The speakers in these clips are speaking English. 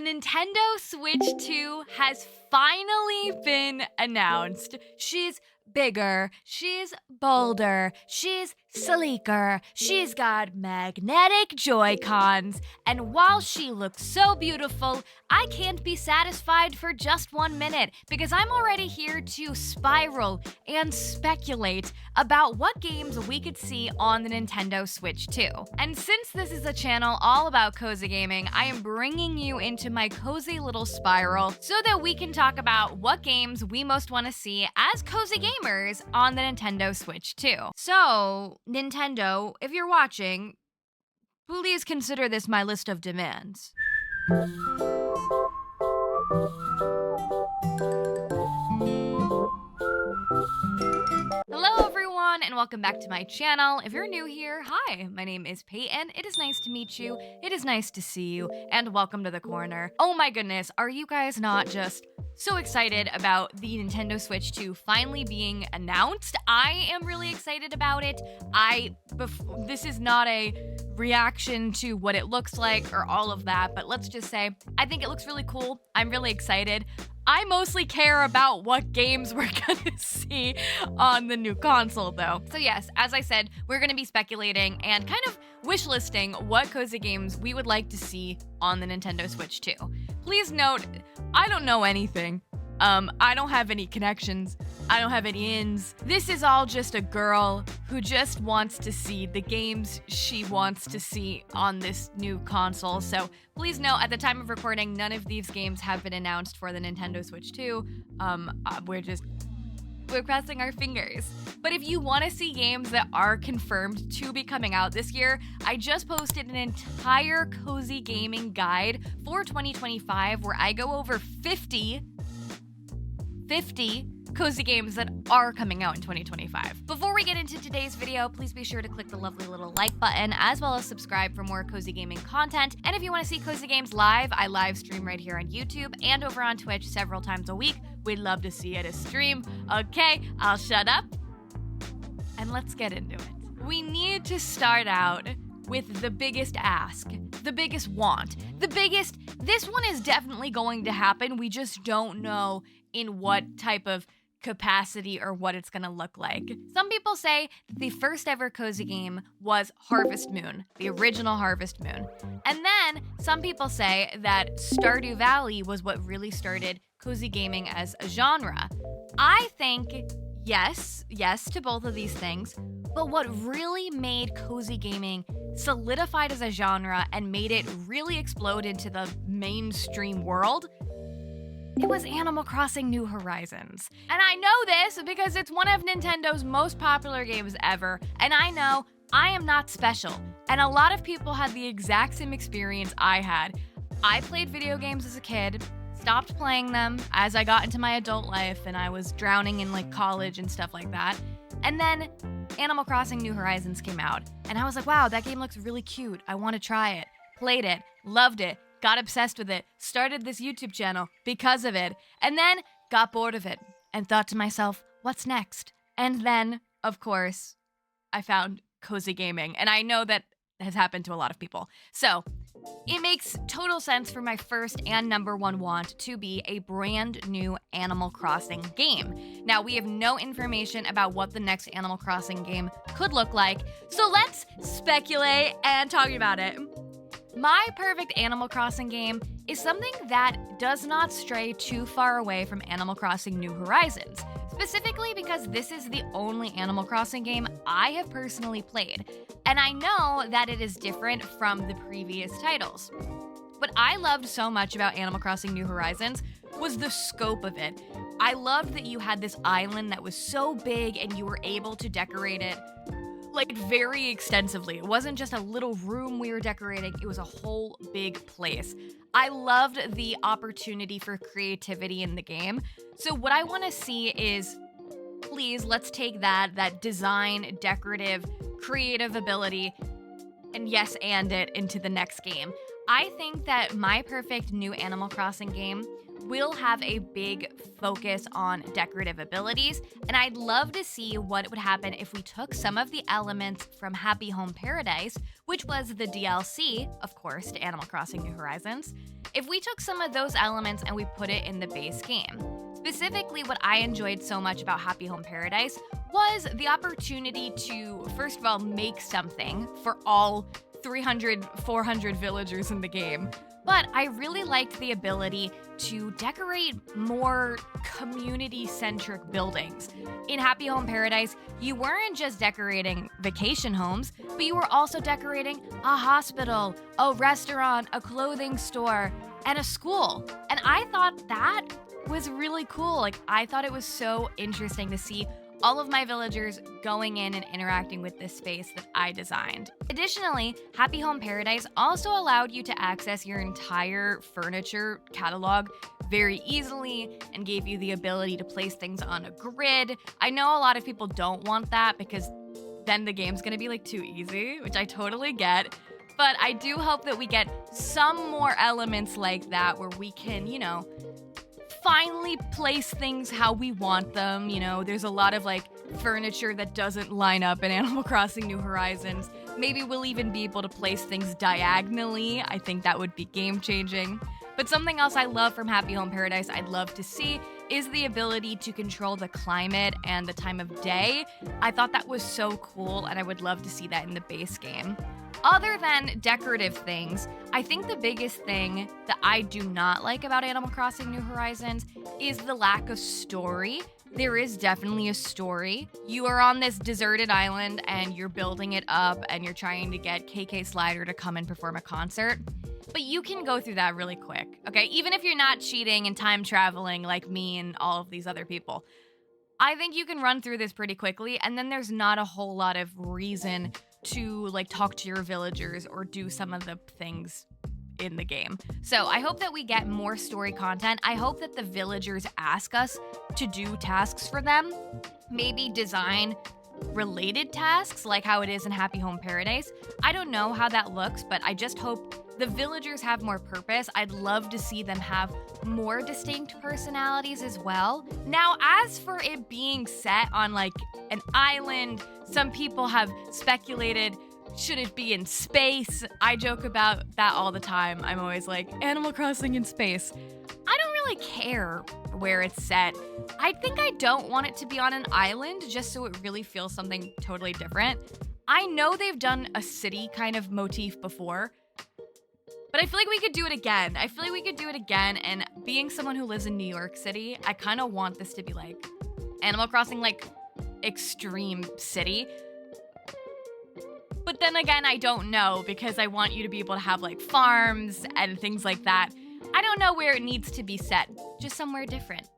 Nintendo Switch 2 has finally been announced. She's bigger, she's bolder, she's sleeker, she's got magnetic Joy-Cons, and while she looks so beautiful, I can't be satisfied for just 1 minute because I'm already here to spiral and speculate about what games we could see on the Nintendo Switch 2. And since this is a channel all about cozy gaming, I am bringing you into my cozy little spiral so that we can talk about what games we most want to see as cozy gamers on the Nintendo Switch 2. So, Nintendo, if you're watching, please consider this my list of demands. Hello everyone, and welcome back to my channel. If you're new here, hi, my name is Payton. It is nice to meet you, it is nice to see you, and welcome to the corner. Oh my goodness, are you guys not just so excited about the Nintendo Switch 2 finally being announced? I am really excited about it. This is not a reaction to what it looks like or all of that, but let's just say, I think it looks really cool. I'm really excited. I mostly care about what games we're gonna see on the new console though. So yes, as I said, we're gonna be speculating and kind of wishlisting what cozy games we would like to see on the Nintendo Switch 2. Please note, I don't know anything. I don't have any connections. I don't have any ins. This is all just a girl who just wants to see the games she wants to see on this new console. So please note, at the time of recording, none of these games have been announced for the Nintendo Switch 2. We're crossing our fingers. But if you want to see games that are confirmed to be coming out this year, I just posted an entire cozy gaming guide for 2025 where I go over 50 cozy games that are coming out in 2025. Before we get into today's video, please be sure to click the lovely little like button as well as subscribe for more cozy gaming content. And if you want to see cozy games live, I live stream right here on YouTube and over on Twitch several times a week. We'd love to see you at a stream. Okay, I'll shut up and let's get into it. We need to start out with the biggest ask, the biggest want, this one is definitely going to happen. We just don't know in what type of capacity or what it's gonna look like. Some people say that the first ever cozy game was Harvest Moon, the original Harvest Moon. And then some people say that Stardew Valley was what really started cozy gaming as a genre. I think yes to both of these things, but what really made cozy gaming solidified as a genre and made it really explode into the mainstream world, it was Animal Crossing New Horizons. And I know this because it's one of Nintendo's most popular games ever, and I know I am not special. And a lot of people had the exact same experience I had. I played video games as a kid, stopped playing them as I got into my adult life and I was drowning in like college and stuff like that. And then Animal Crossing New Horizons came out, and I was like, wow, that game looks really cute. I want to try it. Played it, loved it, got obsessed with it, started this YouTube channel because of it, and then got bored of it and thought to myself, what's next? And then, of course, I found cozy gaming, and I know that has happened to a lot of people. So it makes total sense for my first and number one want to be a brand new Animal Crossing game. Now, we have no information about what the next Animal Crossing game could look like, so let's speculate and talk about it. My perfect Animal Crossing game is something that does not stray too far away from Animal Crossing New Horizons, specifically because this is the only Animal Crossing game I have personally played, and I know that it is different from the previous titles. What I loved so much about Animal Crossing New Horizons was the scope of it. I loved that you had this island that was so big and you were able to decorate it like very extensively. It wasn't just a little room we were decorating, it was a whole big place. I loved the opportunity for creativity in the game. So what I want to see is, please, let's take that design, decorative, creative ability, and yes, and it into the next game. I think that my perfect new Animal Crossing game will have a big focus on decorative abilities, and I'd love to see what would happen if we took some of the elements from Happy Home Paradise, which was the DLC, of course, to Animal Crossing New Horizons. If we took some of those elements and we put it in the base game. Specifically, what I enjoyed so much about Happy Home Paradise was the opportunity to, first of all, make something for all 300, 400 villagers in the game. But I really liked the ability to decorate more community-centric buildings. In Happy Home Paradise, you weren't just decorating vacation homes, but you were also decorating a hospital, a restaurant, a clothing store, and a school. And I thought that was really cool. Like, I thought it was so interesting to see all of my villagers going in and interacting with this space that I designed. Additionally, Happy Home Paradise also allowed you to access your entire furniture catalog very easily and gave you the ability to place things on a grid. I know a lot of people don't want that because then the game's gonna be like too easy, which I totally get. But I do hope that we get some more elements like that where we can, finally place things how we want them. There's a lot of furniture that doesn't line up in Animal Crossing New Horizons. Maybe we'll even be able to place things diagonally. I think that would be game changing. But something else I love from Happy Home Paradise I'd love to see is the ability to control the climate and the time of day. I thought that was so cool, and I would love to see that in the base game. Other than decorative things, I think the biggest thing that I do not like about Animal Crossing New Horizons is the lack of story. There is definitely a story. You are on this deserted island and you're building it up and you're trying to get KK Slider to come and perform a concert. But you can go through that really quick, okay? Even if you're not cheating and time traveling like me and all of these other people. I think you can run through this pretty quickly, and then there's not a whole lot of reason to talk to your villagers or do some of the things in the game. So I hope that we get more story content. I hope that the villagers ask us to do tasks for them, maybe design related tasks like how it is in Happy Home Paradise. I don't know how that looks, but I just hope the villagers have more purpose. I'd love to see them have more distinct personalities as well. Now, as for it being set on an island, some people have speculated, should it be in space? I joke about that all the time. I'm always like, Animal Crossing in space. I don't really care where it's set. I think I don't want it to be on an island just so it really feels something totally different. I know they've done a city kind of motif before, but I feel like we could do it again. And being someone who lives in New York City, I kind of want this to be like Animal Crossing, extreme city. But then again, I don't know, because I want you to be able to have farms and things like that. I don't know where it needs to be set. Just somewhere different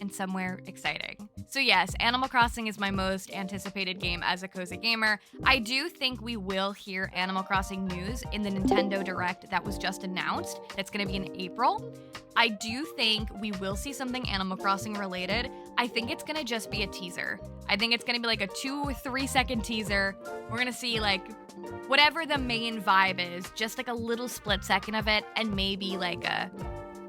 and somewhere exciting. So yes, Animal Crossing is my most anticipated game as a cozy gamer. I do think we will hear Animal Crossing news in the Nintendo Direct that was just announced. That's going to be in April. I do think we will see something Animal Crossing related. I think it's going to just be a teaser. I think it's going to be a 2 or 3 second teaser. We're going to see whatever the main vibe is, just a little split second of it, and maybe a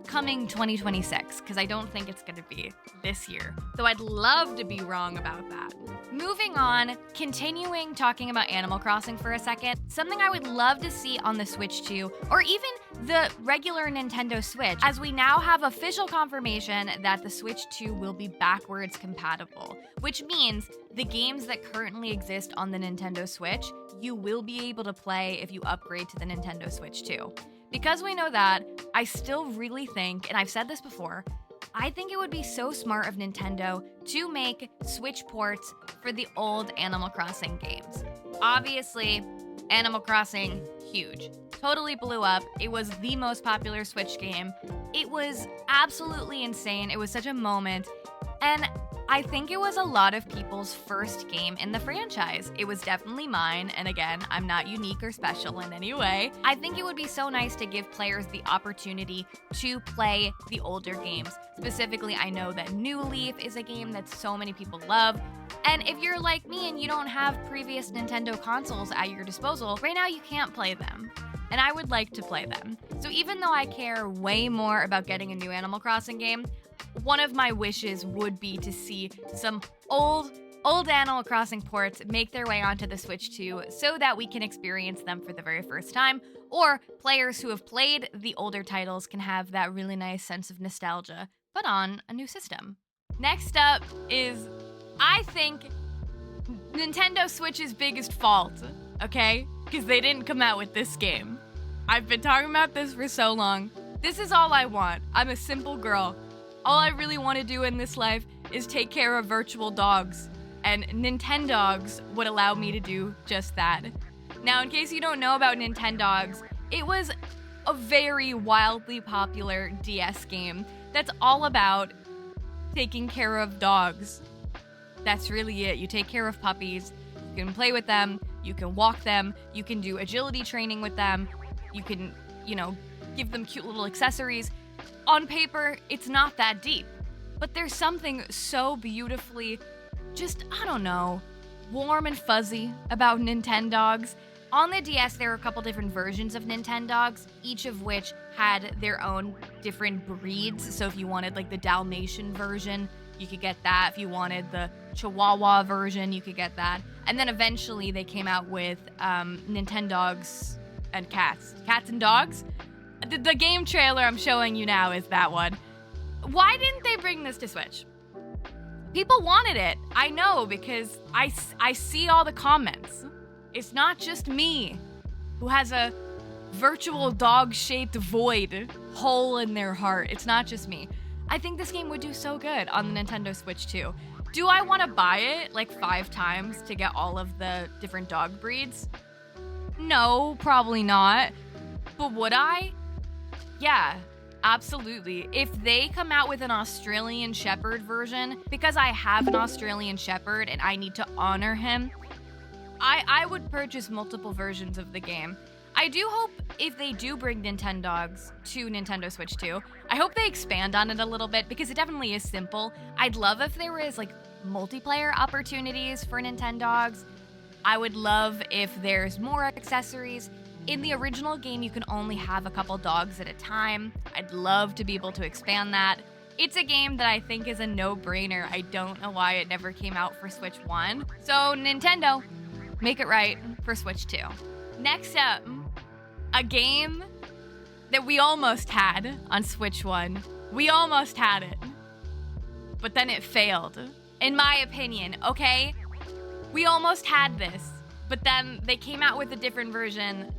coming 2026, because I don't think it's going to be this year, though I'd love to be wrong about that. Moving on, continuing talking about Animal Crossing for a second, something I would love to see on the Switch 2, or even the regular Nintendo Switch, as we now have official confirmation that the Switch 2 will be backwards compatible, which means the games that currently exist on the Nintendo Switch, you will be able to play if you upgrade to the Nintendo Switch 2. Because we know that, I still really think, and I've said this before, I think it would be so smart of Nintendo to make Switch ports for the old Animal Crossing games. Obviously, Animal Crossing, huge. Totally blew up. It was the most popular Switch game. It was absolutely insane. It was such a moment. And I think it was a lot of people's first game in the franchise. It was definitely mine, and again, I'm not unique or special in any way. I think it would be so nice to give players the opportunity to play the older games. Specifically, I know that New Leaf is a game that so many people love, and if you're like me and you don't have previous Nintendo consoles at your disposal, right now you can't play them. and I would like to play them. So even though I care way more about getting a new Animal Crossing game, one of my wishes would be to see some old Animal Crossing ports make their way onto the Switch 2 so that we can experience them for the very first time, or players who have played the older titles can have that really nice sense of nostalgia, but on a new system. Next up is, I think, Nintendo Switch's biggest fault, okay? Because they didn't come out with this game. I've been talking about this for so long. This is all I want. I'm a simple girl. All I really want to do in this life is take care of virtual dogs, and Nintendogs would allow me to do just that. Now, in case you don't know about Nintendogs, it was a very wildly popular DS game that's all about taking care of dogs. That's really it. You take care of puppies, you can play with them, you can walk them, you can do agility training with them, you can, give them cute little accessories. On paper, it's not that deep, but there's something so beautifully, warm and fuzzy about Nintendogs. On the DS, there were a couple different versions of Nintendogs, each of which had their own different breeds. So if you wanted the Dalmatian version, you could get that. If you wanted the Chihuahua version, you could get that. And then eventually they came out with Nintendogs and cats. Cats and dogs? The game trailer I'm showing you now is that one. Why didn't they bring this to Switch? People wanted it. I know, because I see all the comments. It's not just me who has a virtual dog-shaped void hole in their heart. It's not just me. I think this game would do so good on the Nintendo Switch 2. Do I want to buy it 5 times to get all of the different dog breeds? No, probably not. But would I? Yeah, absolutely. If they come out with an Australian Shepherd version, because I have an Australian Shepherd and I need to honor him, I would purchase multiple versions of the game. I do hope if they do bring Nintendogs to Nintendo Switch 2, I hope they expand on it a little bit, because it definitely is simple. I'd love if there was multiplayer opportunities for Nintendogs. I would love if there's more accessories. In the original game, you can only have a couple dogs at a time. I'd love to be able to expand that. It's a game that I think is a no-brainer. I don't know why it never came out for Switch 1. So Nintendo, make it right for Switch 2. Next up, a game that we almost had on Switch 1. We almost had it. But then it failed. In my opinion, okay? We almost had this. But then they came out with a different version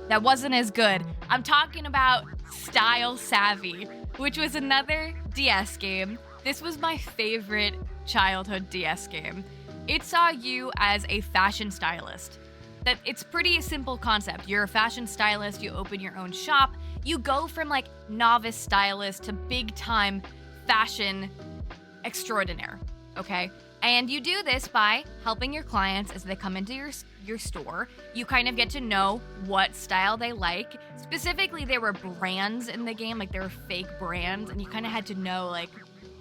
that wasn't as good. I'm talking about Style Savvy, which was another DS game. This was my favorite childhood DS game. It saw you as a fashion stylist. That it's pretty simple concept. You're a fashion stylist, you open your own shop, you go from novice stylist to big time fashion extraordinaire, okay? And you do this by helping your clients as they come into your store. You kind of get to know what style they like. Specifically, there were brands in the game, there were fake brands, and you kind of had to know,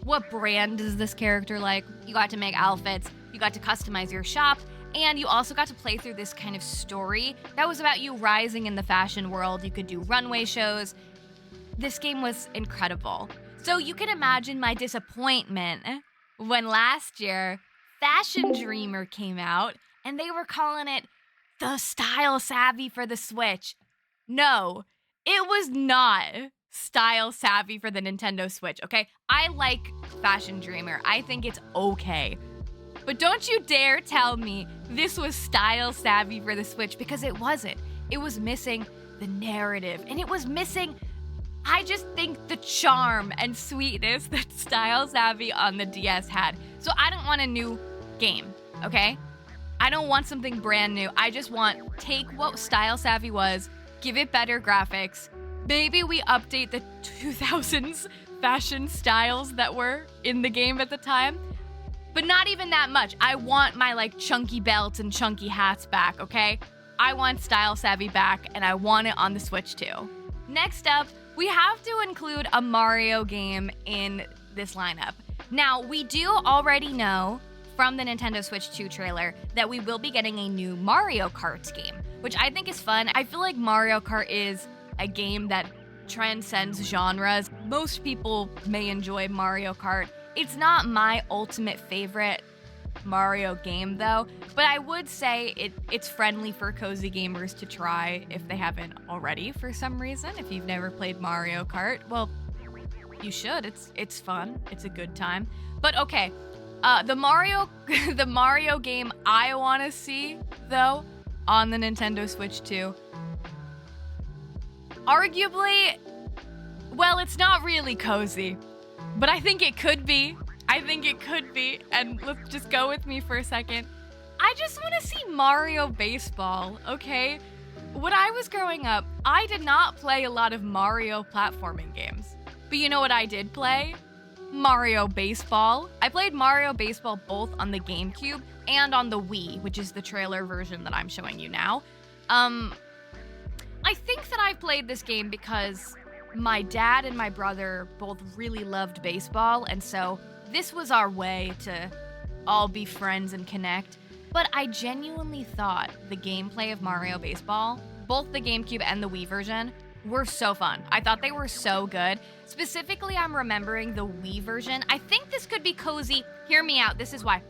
what brand does this character like? You got to make outfits, you got to customize your shop, and you also got to play through this kind of story that was about you rising in the fashion world. You could do runway shows. This game was incredible. So you can imagine my disappointment when last year Fashion Dreamer came out and they were calling it the Style Savvy for the Switch. No, it was not Style Savvy for the Nintendo Switch, okay? I like Fashion Dreamer. I think it's okay. But don't you dare tell me this was Style Savvy for the Switch, because it wasn't. It was missing the narrative, and it was missing, I just think, the charm and sweetness that Style Savvy on the DS had. So I don't want a new game, okay? I don't want something brand new. I just want, take what Style Savvy was, give it better graphics. Maybe we update the 2000s fashion styles that were in the game at the time. But not even that much. I want my chunky belts and chunky hats back, okay? I want Style Savvy back, and I want it on the Switch too. Next up, we have to include a Mario game in this lineup. Now, we do already know from the Nintendo Switch 2 trailer that we will be getting a new Mario Kart game. which I think is fun. I feel like Mario Kart is a game that transcends genres. Most people may enjoy Mario Kart. It's not my ultimate favorite Mario game though, but I would say it's friendly for cozy gamers to try if they haven't already for some reason. If you've never played Mario Kart, well, you should. It's fun. It's a good time. But okay, the Mario game I want to see though on the Nintendo Switch 2, arguably, well, it's not really cozy, but I think it could be. And let's just go with me for a second. I just want to see Mario Baseball, okay? When I was growing up, I did not play a lot of Mario platforming games. But you know what I did play? Mario Baseball. I played Mario Baseball both on the GameCube and on the Wii, which is the trailer version that I'm showing you now. I think that I played this game because my dad and my brother both really loved baseball, and so this was our way to all be friends and connect. But I genuinely thought the gameplay of Mario Baseball, both the GameCube and the Wii version, were so fun. I thought they were so good. Specifically, I'm remembering the Wii version. I think this could be cozy. Hear me out. This is why.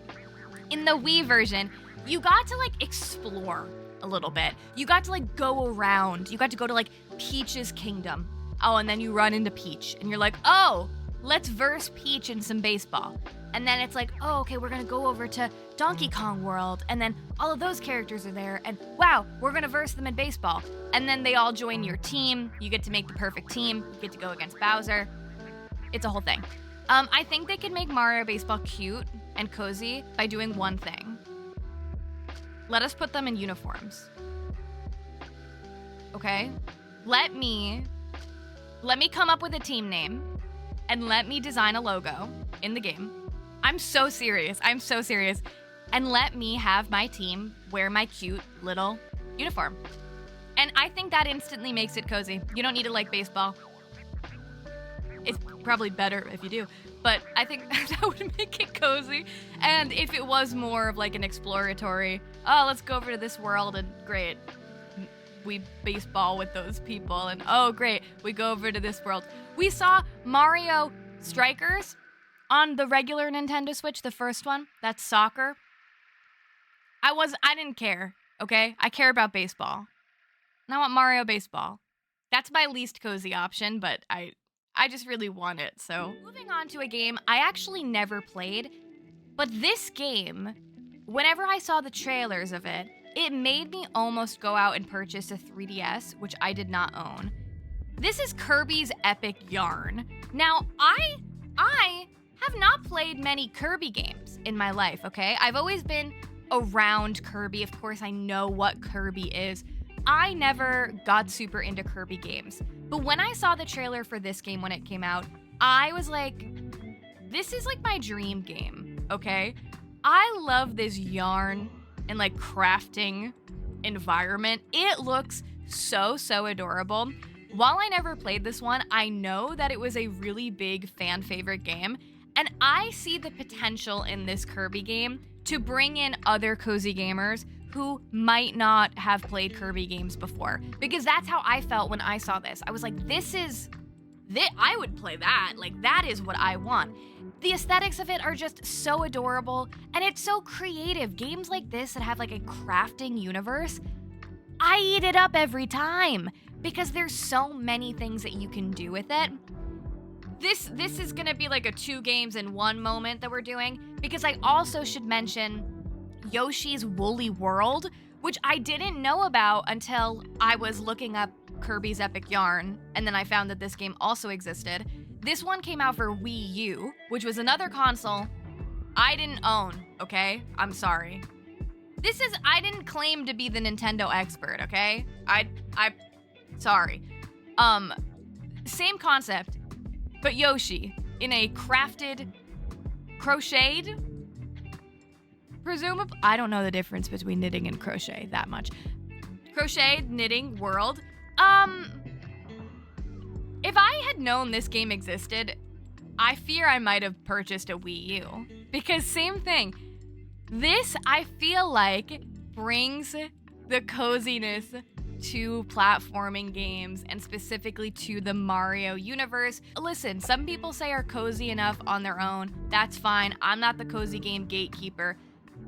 In the Wii version, you got to like explore a little bit. You got to like go around. You got to go to like Peach's kingdom. Oh, and then you run into Peach and you're like, oh, let's verse Peach in some baseball. And then it's like, oh, okay, we're gonna go over to Donkey Kong World, and then all of those characters are there, and wow, we're gonna verse them in baseball. And then they all join your team. You get to make the perfect team. You get to go against Bowser. It's a whole thing. I think they can make Mario Baseball cute and cozy by doing one thing. Let us put them in uniforms. Okay? Let me come up with a team name, and let me design a logo in the game. I'm so serious. And let me have my team wear my cute little uniform. And I think that instantly makes it cozy. You don't need to like baseball. It's probably better if you do, but I think that would make it cozy. And if it was more of like an exploratory, oh, let's go over to this world and great, we baseball with those people, and oh great, we go over to this world. We saw Mario Strikers on the regular Nintendo Switch, the first one. That's soccer. I didn't care, okay? I care about baseball. And I want Mario Baseball. That's my least cozy option, but I just really want it, so. Moving on to a game I actually never played, but this game, whenever I saw the trailers of it, it made me almost go out and purchase a 3DS, which I did not own. This is Kirby's Epic Yarn. Now, I have not played many Kirby games in my life, okay? I've always been around Kirby. Of course, I know what Kirby is. I never got super into Kirby games. But when I saw the trailer for this game when it came out, I was like, this is like my dream game, okay? I love this yarn and like crafting environment. It looks so adorable. While I never played this one, I know that it was a really big fan favorite game, and I see the potential in this Kirby game to bring in other cozy gamers who might not have played Kirby games before, because that's how I felt when I saw this. I was like, I would play that. Like, that is what I want. The aesthetics of it are just so adorable, and it's so creative. Games like this that have like a crafting universe, I eat it up every time because there's so many things that you can do with it. This is gonna be like a 2 games in 1 moment that we're doing, because I also should mention Yoshi's Woolly World, which I didn't know about until I was looking up Kirby's Epic Yarn, and then I found that this game also existed. This one came out for Wii U, which was another console I didn't own, okay? I'm sorry. I didn't claim to be the Nintendo expert, okay? Sorry. Same concept, but Yoshi in a crocheted, presumably, I don't know the difference between knitting and crochet that much. Crocheted knitting world. If I had known this game existed, I fear I might have purchased a Wii U. Because same thing. This, I feel like, brings the coziness to platforming games and specifically to the Mario universe. Listen, some people say are cozy enough on their own. That's fine. I'm not the cozy game gatekeeper.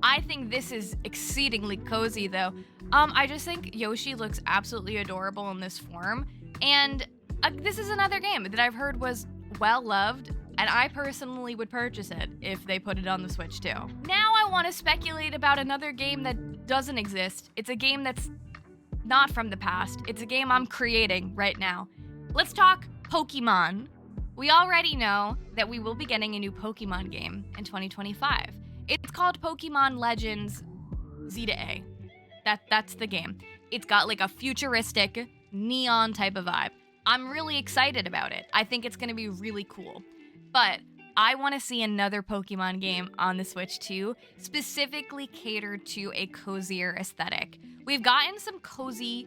I think this is exceedingly cozy though. I just think Yoshi looks absolutely adorable in this form. And this is another game that I've heard was well loved, and I personally would purchase it if they put it on the Switch too. Now I want to speculate about another game that doesn't exist. It's a game that's not from the past. It's a game I'm creating right now. Let's talk Pokemon. We already know that we will be getting a new Pokemon game in 2025. It's called Pokemon Legends Z to A. That's the game. It's got like a futuristic neon type of vibe. I'm really excited about it. I think it's going to be really cool. But I want to see another Pokemon game on the Switch too, specifically catered to a cozier aesthetic. We've gotten some cozy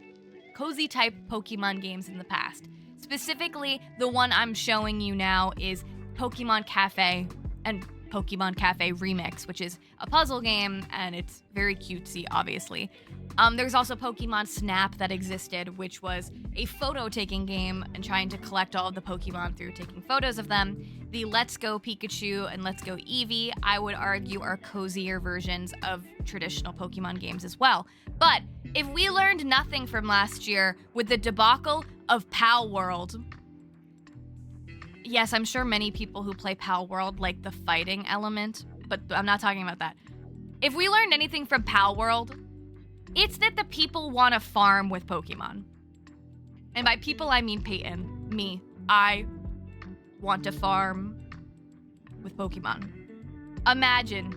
type Pokemon games in the past. Specifically, the one I'm showing you now is Pokemon Cafe and Pokemon Cafe Remix, which is a puzzle game, and it's very cutesy, obviously. There's also Pokemon Snap that existed, which was a photo-taking game and trying to collect all of the Pokemon through taking photos of them. The Let's Go Pikachu and Let's Go Eevee, I would argue, are cozier versions of traditional Pokemon games as well. But if we learned nothing from last year with the debacle of Pal World, yes, I'm sure many people who play Pal World like the fighting element, but I'm not talking about that. If we learned anything from Pal World, it's that the people want to farm with Pokemon. And by people, I mean Payton, me. I want to farm with Pokemon. Imagine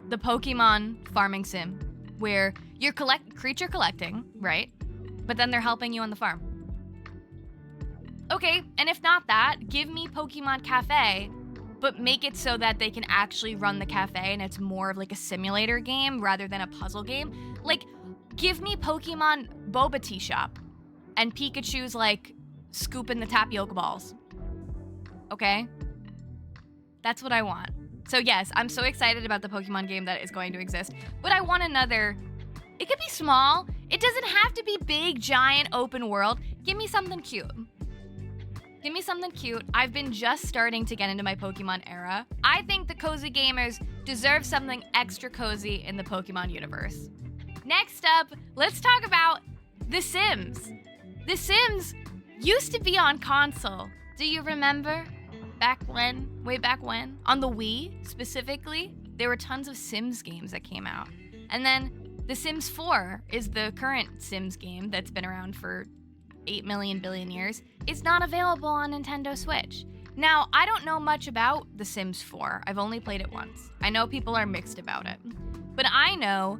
the Pokemon farming sim where you're creature collecting, right? But then they're helping you on the farm. Okay, and if not that, give me Pokemon Cafe, but make it so that they can actually run the cafe and it's more of like a simulator game rather than a puzzle game. Like, give me Pokemon Boba Tea Shop and Pikachu's like scooping the tapioca balls. Okay? That's what I want. So yes, I'm so excited about the Pokemon game that is going to exist, but I want another. It could be small. It doesn't have to be big, giant, open world. Give me something cute. Give me something cute. I've been just starting to get into my Pokemon era. I think the cozy gamers deserve something extra cozy in the Pokemon universe. Next up, let's talk about The Sims. The Sims used to be on console. Do you remember? Back when? Way back when? On the Wii, specifically, there were tons of Sims games that came out. And then The Sims 4 is the current Sims game that's been around for 8 million billion years. It's not available on Nintendo Switch. Now, I don't know much about The Sims 4. I've only played it once. I know people are mixed about it. But I know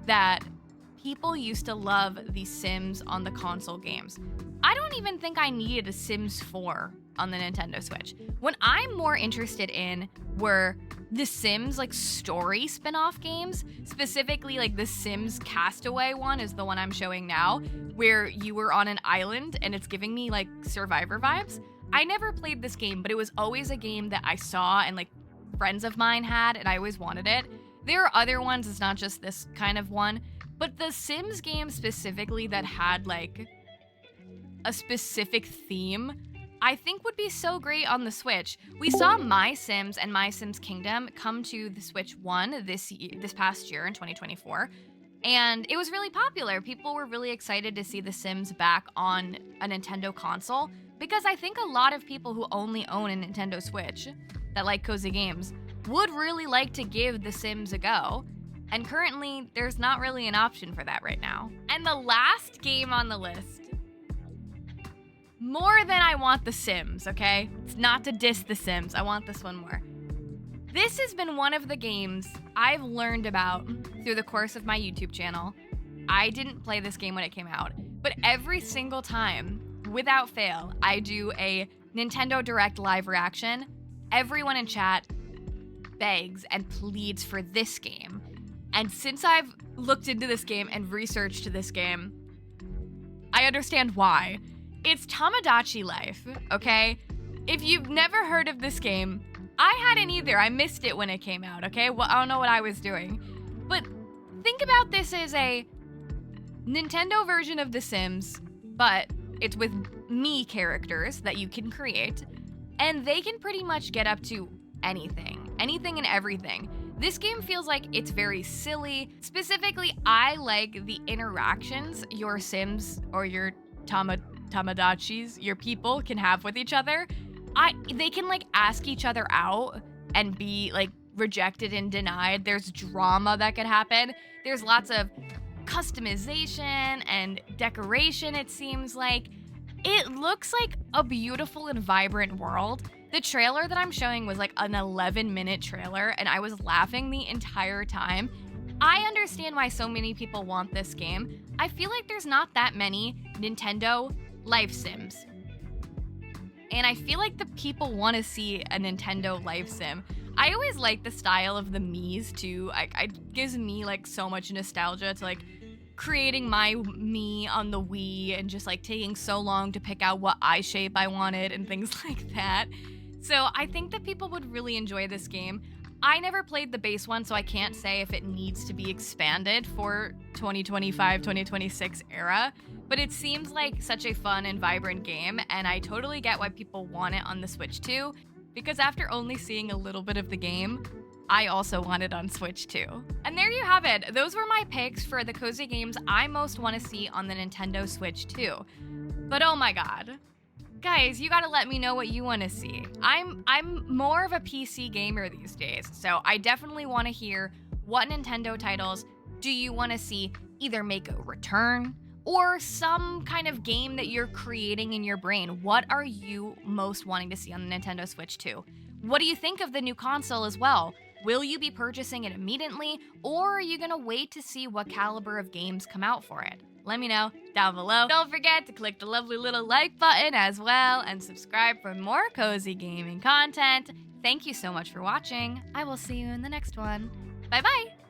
that people used to love the Sims on the console games. I don't even think I needed a Sims 4 on the Nintendo Switch. What I'm more interested in were the Sims like story spin-off games, specifically like the Sims Castaway one is the one I'm showing now, where you were on an island and it's giving me like Survivor vibes. I never played this game, but it was always a game that I saw and like friends of mine had and I always wanted it. There are other ones, it's not just this kind of one, but the Sims game specifically that had like a specific theme, I think would be so great on the Switch. We saw My Sims and My Sims Kingdom come to the Switch 1 this past year in 2024, and it was really popular. People were really excited to see The Sims back on a Nintendo console, because I think a lot of people who only own a Nintendo Switch that like cozy games would really like to give The Sims a go, and currently there's not really an option for that right now. And the last game on the list, more than I want The Sims, okay? It's not to diss The Sims, I want this one more. This has been one of the games I've learned about through the course of my YouTube channel. I didn't play this game when it came out, but every single time, without fail, I do a Nintendo Direct live reaction. Everyone in chat begs and pleads for this game. And since I've looked into this game and researched this game, I understand why. It's Tomodachi Life, okay? If you've never heard of this game, I hadn't either. I missed it when it came out, okay? Well, I don't know what I was doing. But think about this as a Nintendo version of The Sims, but it's with me characters that you can create, and they can pretty much get up to anything and everything. This game feels like it's very silly. Specifically, I like the interactions your Sims or your Tomodachis, your people, can have with each other. They can like ask each other out and be like rejected and denied. There's drama that could happen. There's lots of customization and decoration, it seems like. It looks like a beautiful and vibrant world. The trailer that I'm showing was like an 11-minute trailer, and I was laughing the entire time. I understand why so many people want this game. I feel like there's not that many Nintendo Life Sims. And I feel like the people want to see a Nintendo Life Sim. I always like the style of the Miis too. It gives me like so much nostalgia to like creating my Mii on the Wii and just like taking so long to pick out what eye shape I wanted and things like that. So I think that people would really enjoy this game. I never played the base one, so I can't say if it needs to be expanded for 2025, 2026 era, but it seems like such a fun and vibrant game, and I totally get why people want it on the Switch too, because after only seeing a little bit of the game, I also want it on Switch too. And there you have it. Those were my picks for the cozy games I most want to see on the Nintendo Switch too. But oh my god. Guys, you gotta let me know what you want to see. I'm more of a PC gamer these days, so I definitely want to hear what Nintendo titles do you want to see either make a return or some kind of game that you're creating in your brain. What are you most wanting to see on the Nintendo Switch 2? What do you think of the new console as well? Will you be purchasing it immediately, or are you gonna wait to see what caliber of games come out for it? Let me know down below. Don't forget to click the lovely little like button as well and subscribe for more cozy gaming content. Thank you so much for watching. I will see you in the next one. Bye bye!